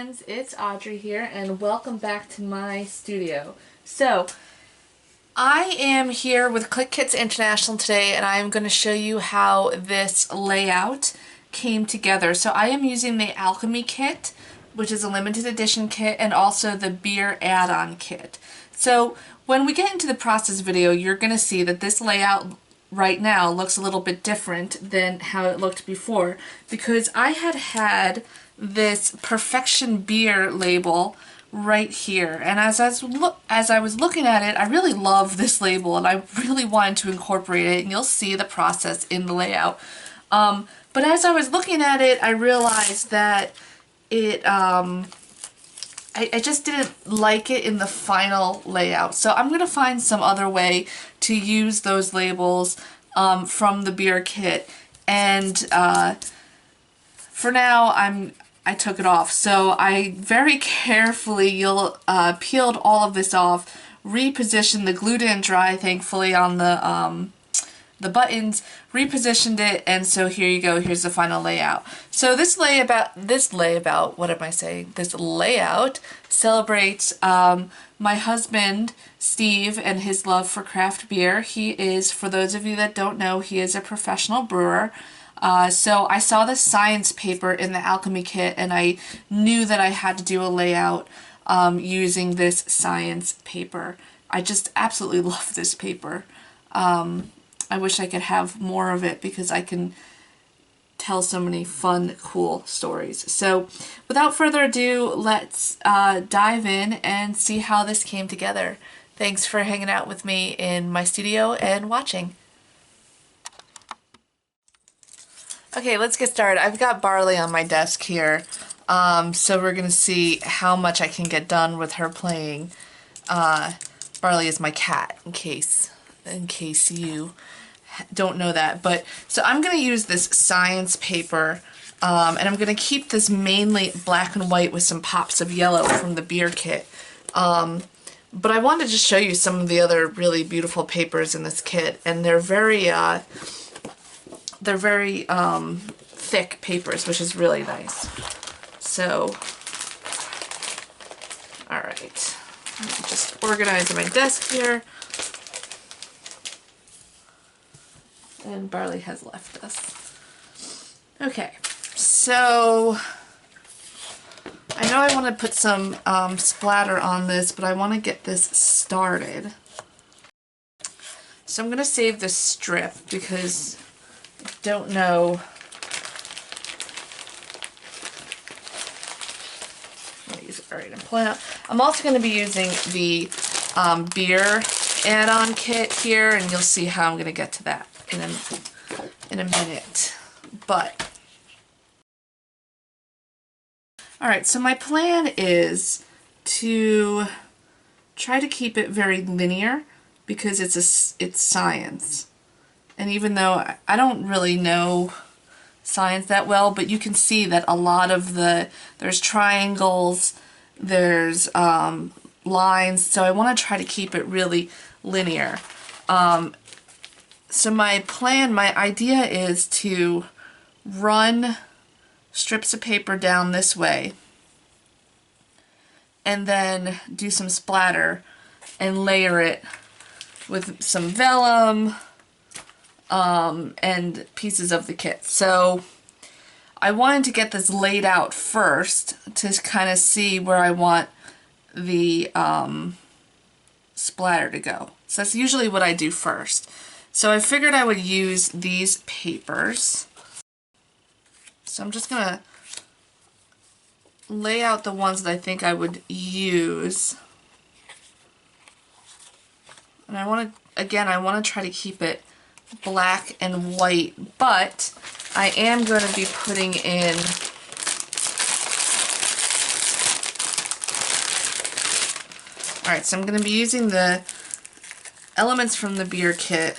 friends, it's Audrey here and welcome back to my studio. So I am here with Clique Kits International today and I'm going to show you how this layout came together. So I am using the ALCHEMY kit, which is a limited edition kit, and also the beer add-on kit. So when we get into the process video, you're going to see that this layout right now looks a little bit different than how it looked before, because I had this Perfection beer label right here, and as I was looking at it, I really love this label and I really wanted to incorporate it, and you'll see the process in the layout. But as I was looking at it, I realized that it I just didn't like it in the final layout. So I'm going to find some other way to use those labels from the beer kit. And for now, I took it off. So I very carefully peeled all of this off, repositioned the glued in dry, thankfully, on the buttons, repositioned it, and so here you go. Here's the final layout. So this layout celebrates my husband Steve and his love for craft beer. He is, for those of you that don't know, he is a professional brewer. So I saw this science paper in the ALCHEMY kit and I knew that I had to do a layout using this science paper. I just absolutely love this paper. I wish I could have more of it because I can tell so many fun, cool stories. So without further ado, let's dive in and see how this came together. Thanks for hanging out with me in my studio and watching. Okay, let's get started. I've got Barley on my desk here, so we're gonna see how much I can get done with her playing. Barley is my cat, in case you don't know that. But so I'm going to use this science paper, and I'm going to keep this mainly black and white with some pops of yellow from the beer kit. But I wanted to show you some of the other really beautiful papers in this kit, and they're very thick papers, which is really nice. So, all right, let me just organize my desk here. And Barley has left us. Okay, so I know I want to put some splatter on this, but I want to get this started. So I'm going to save this strip because I don't know. Alright, I'm pulling out. I'm also going to be using the beer add-on kit here, and you'll see how I'm going to get to that in a minute. But alright, so my plan is to try to keep it very linear because it's science. And even though I don't really know science that well, but you can see that a lot of there's triangles, there's lines, so I want to try to keep it really linear. So my idea is to run strips of paper down this way and then do some splatter and layer it with some vellum and pieces of the kit. So I wanted to get this laid out first to kind of see where I want the splatter to go. So that's usually what I do first. So I figured I would use these papers. So I'm just gonna lay out the ones that I think I would use. And I want to try to keep it black and white, but I am going to be putting in alright, so I'm going to be using the elements from the beer kit.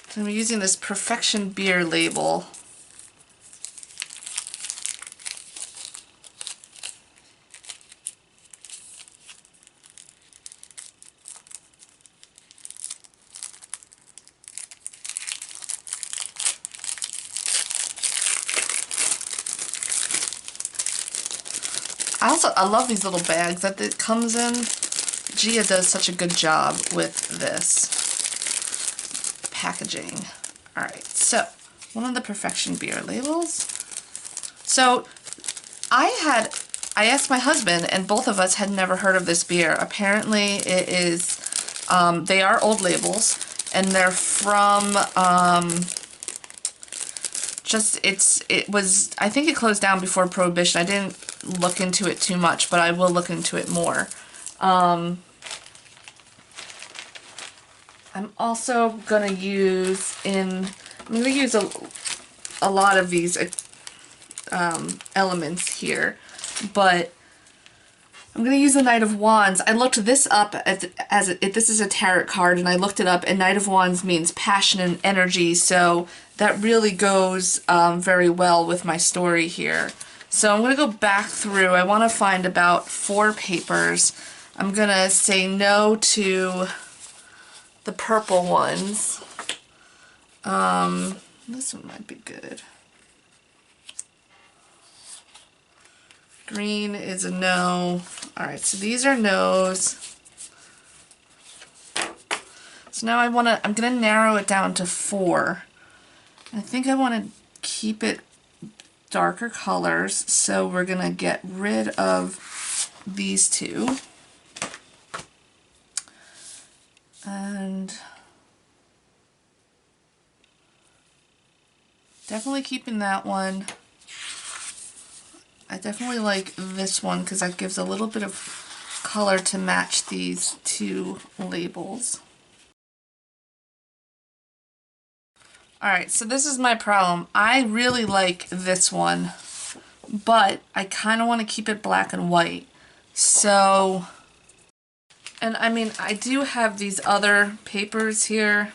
So I'm using this Perfection beer label. I love these little bags that it comes in. Gia does such a good job with this packaging. Alright, so one of the Perfection beer labels. So I asked my husband, and both of us had never heard of this beer. Apparently it is, they are old labels, and they're from, I think it closed down before Prohibition. I didn't look into it too much, but I will look into it more. I'm also going to use a lot of these elements here, but I'm going to use the Knight of Wands. I looked this up this is a tarot card, and I looked it up, and Knight of Wands means passion and energy, so that really goes very well with my story here. So I'm going to go back through. I want to find about 4 papers. I'm going to say no to the purple ones. This one might be good. Green is a no. Alright, so these are no's. So now I'm going to narrow it down to 4. I think I want to keep it darker colors, so we're going to get rid of these 2. And definitely keeping that one. I definitely like this one because that gives a little bit of color to match these 2 labels. Alright, so this is my problem. I really like this one, but I kind of want to keep it black and white. So, and I mean, I do have these other papers here.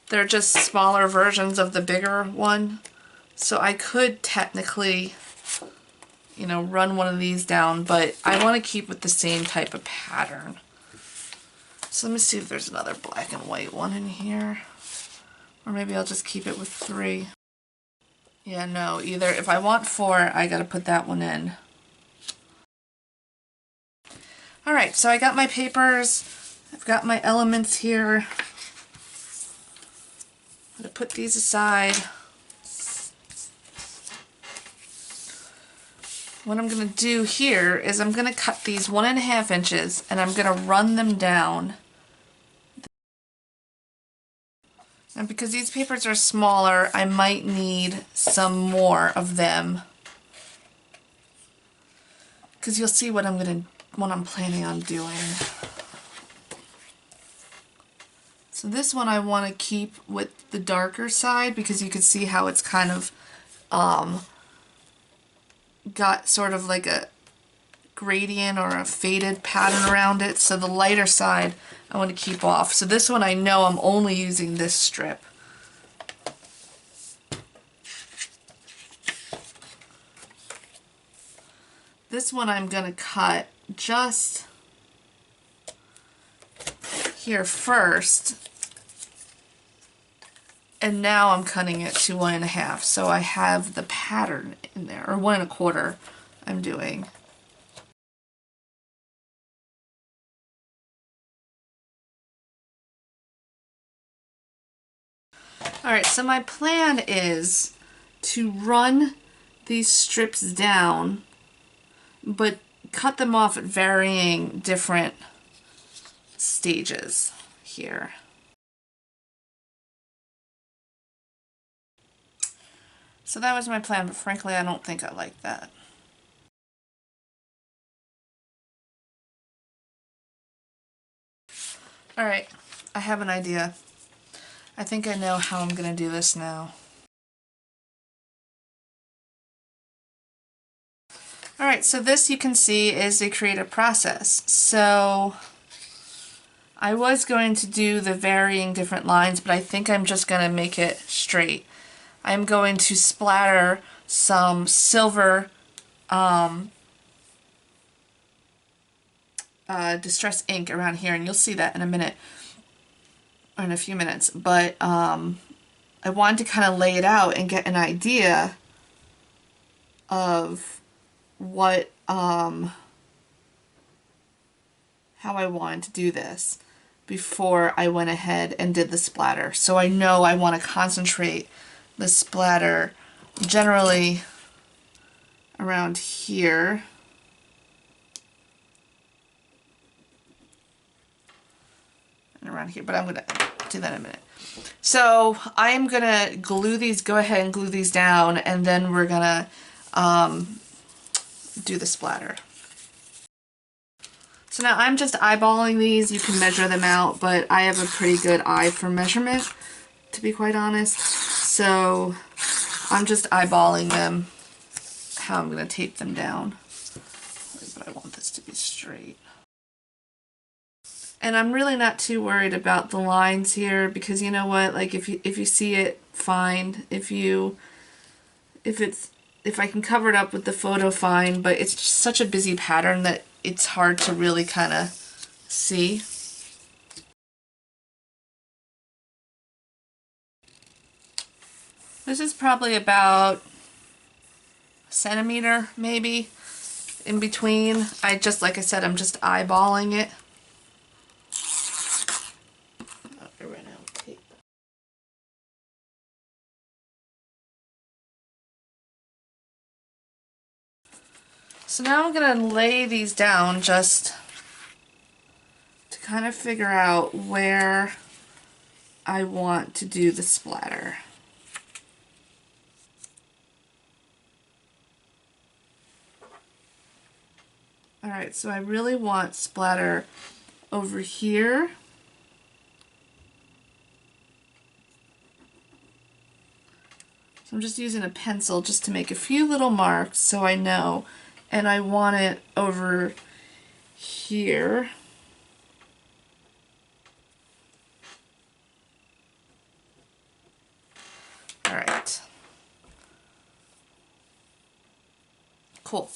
They're just smaller versions of the bigger one. So I could technically, you know, run one of these down, but I want to keep with the same type of pattern. So let me see if there's another black and white one in here. Or maybe I'll just keep it with 3. Yeah, no, either if I want 4, I gotta put that one in. Alright, so I got my papers, I've got my elements here. I'm gonna put these aside. What I'm gonna do here is I'm gonna cut these 1.5 inches and I'm gonna run them down. And because these papers are smaller, I might need some more of them. Because you'll see what I'm planning on doing. So this one I want to keep with the darker side because you can see how it's kind of got sort of like a gradient or a faded pattern around it. So the lighter side I want to keep off. So this one I know I'm only using this strip. This one I'm going to cut just here first. And now I'm cutting it to 1.5. So I have the pattern in there, or 1.25 I'm doing. Alright, so my plan is to run these strips down, but cut them off at varying different stages here. So that was my plan, but frankly I don't think I like that. Alright, I have an idea. I think I know how I'm going to do this now. Alright, so this you can see is a creative process. So I was going to do the varying different lines, but I think I'm just going to make it straight. I'm going to splatter some silver distress ink around here, and you'll see that in a minute. Or in a few minutes, but I wanted to kind of lay it out and get an idea of what how I wanted to do this before I went ahead and did the splatter. So I know I want to concentrate the splatter generally around here. And around here, but I'm going to do that in a minute. So I'm going to glue these, go ahead and glue these down, and then we're going to do the splatter. So now I'm just eyeballing these. You can measure them out, but I have a pretty good eye for measurement, to be quite honest. So I'm just eyeballing them, how I'm going to tape them down. But I want this to be straight. And I'm really not too worried about the lines here, because you know what, like if you see it, fine. If I can cover it up with the photo, fine, but it's just such a busy pattern that it's hard to really kind of see. This is probably about a centimeter, maybe, in between. Like I said, I'm just eyeballing it. So now I'm going to lay these down just to kind of figure out where I want to do the splatter. Alright, so I really want splatter over here. So I'm just using a pencil just to make a few little marks so I know. And I want it over here. Alright. Cool.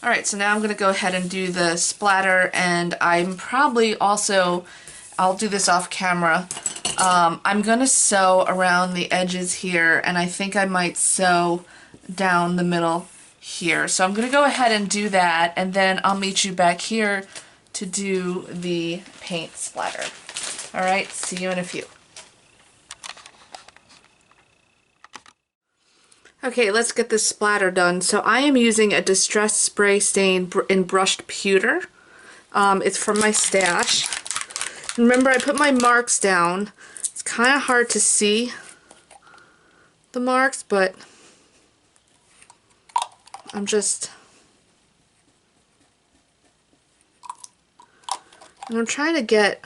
Alright, so now I'm going to go ahead and do the splatter, and I'm probably also, I'll do this off camera, I'm going to sew around the edges here, and I think I might sew down the middle here. So I'm going to go ahead and do that, and then I'll meet you back here to do the paint splatter. Alright, see you in a few. Okay, let's get this splatter done. So I am using a Distress Spray Stain in Brushed Pewter. It's from my stash. Remember, I put my marks down. It's kind of hard to see the marks, but I'm trying to get,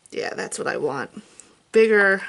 yeah, that's what I want. Bigger.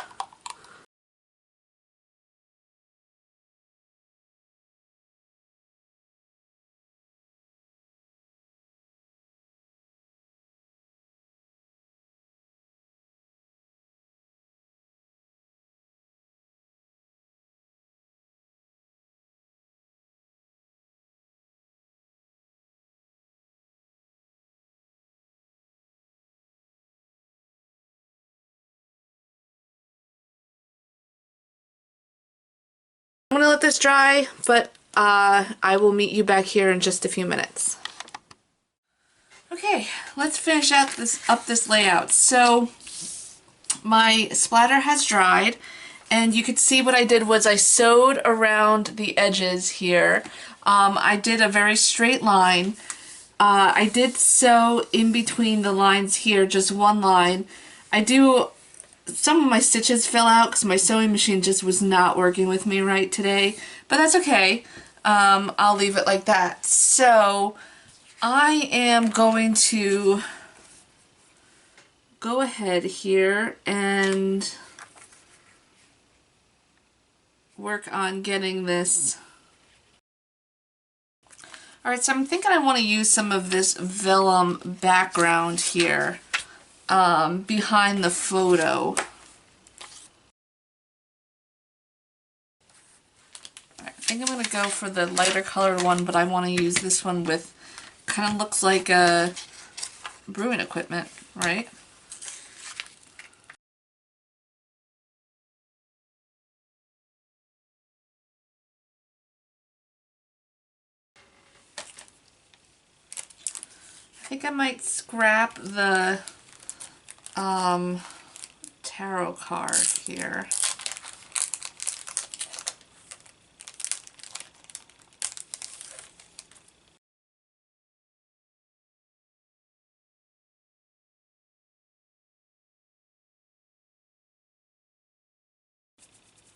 I'm gonna let this dry, but I will meet you back here in just a few minutes. Okay, let's finish up this layout. So my splatter has dried, and you could see what I did was I sewed around the edges here. I did a very straight line. I did sew in between the lines here, just one line. Some of my stitches fell out because my sewing machine just was not working with me right today, but that's okay. I'll leave it like that. So I am going to go ahead here and work on getting this. Alright, so I'm thinking I want to use some of this vellum background here behind the photo. I think I'm going to go for the lighter colored one, but I want to use this one with, kind of looks like a brewing equipment, right? think I might scrap the tarot card here.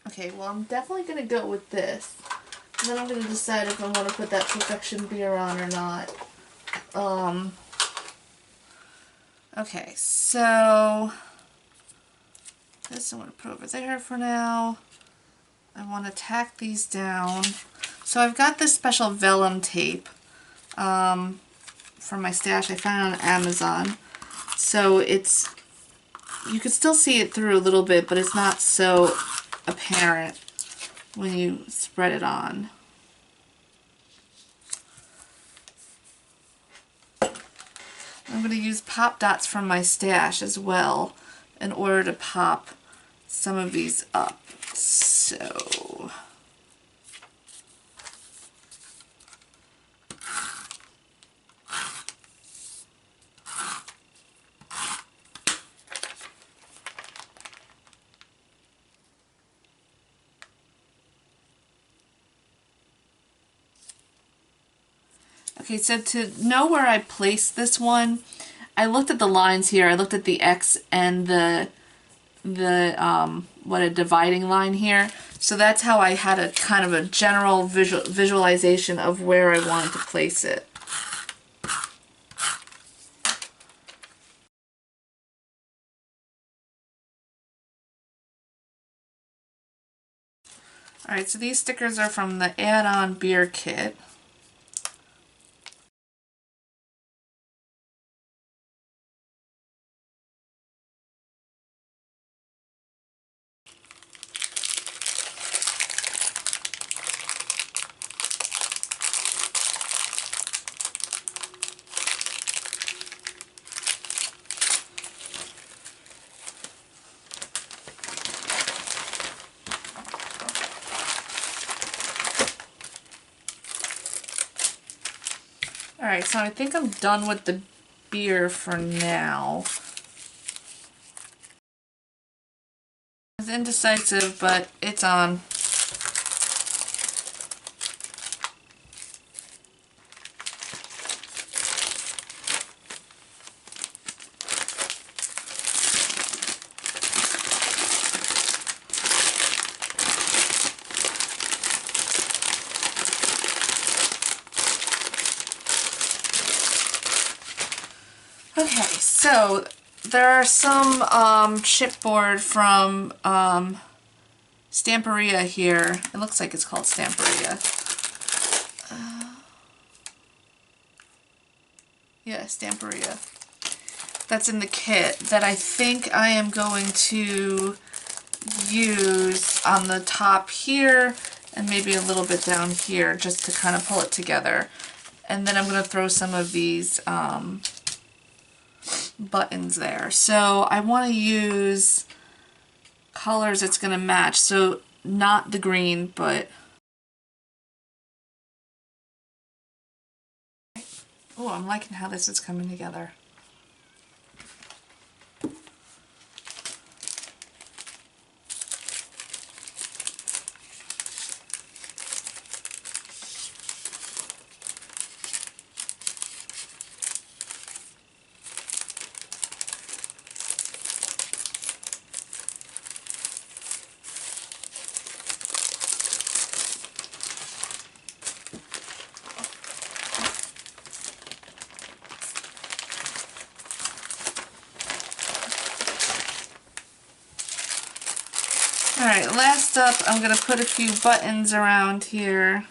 Okay, well, I'm definitely going to go with this. And then I'm going to decide if I want to put that Perfection beer on or not. Okay, so this I'm going to put over there for now. I want to tack these down. So I've got this special vellum tape from my stash. I found it on Amazon. So it's, you can still see it through a little bit, but it's not so apparent when you spread it on. I'm going to use pop dots from my stash as well in order to pop some of these up. So okay, so to know where I placed this one, I looked at the lines here. I looked at the X and the what a dividing line here. So that's how I had a kind of a general visualization of where I wanted to place it. Alright, so these stickers are from the add-on beer kit. Alright, so I think I'm done with the beer for now. It's indecisive, but it's on. Okay, so there are some chipboard from Stamperia here. It looks like it's called Stamperia. Yeah, Stamperia. That's in the kit that I think I am going to use on the top here and maybe a little bit down here just to kind of pull it together. And then I'm going to throw some of these buttons there. So I want to use colors it's going to match. So not the green, but oh, I'm liking how this is coming together. Alright, last up, I'm going to put a few buttons around here.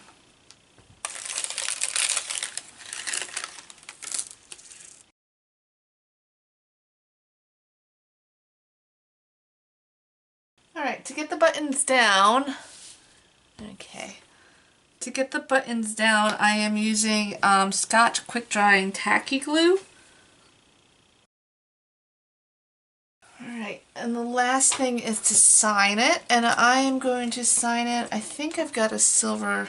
Alright, to get the buttons down, to get the buttons down, I am using Scotch Quick Drying Tacky Glue. Alright, and the last thing is to sign it, and I am going to sign it. I think I've got a silver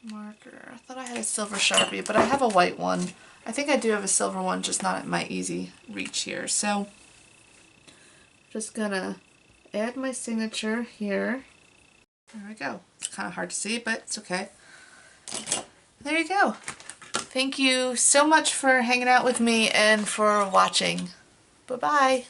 marker. I thought I had a silver Sharpie, but I have a white one. I think I do have a silver one, just not at my easy reach here. So, just gonna add my signature here. There we go. It's kind of hard to see, but it's okay. There you go. Thank you so much for hanging out with me and for watching. Bye-bye.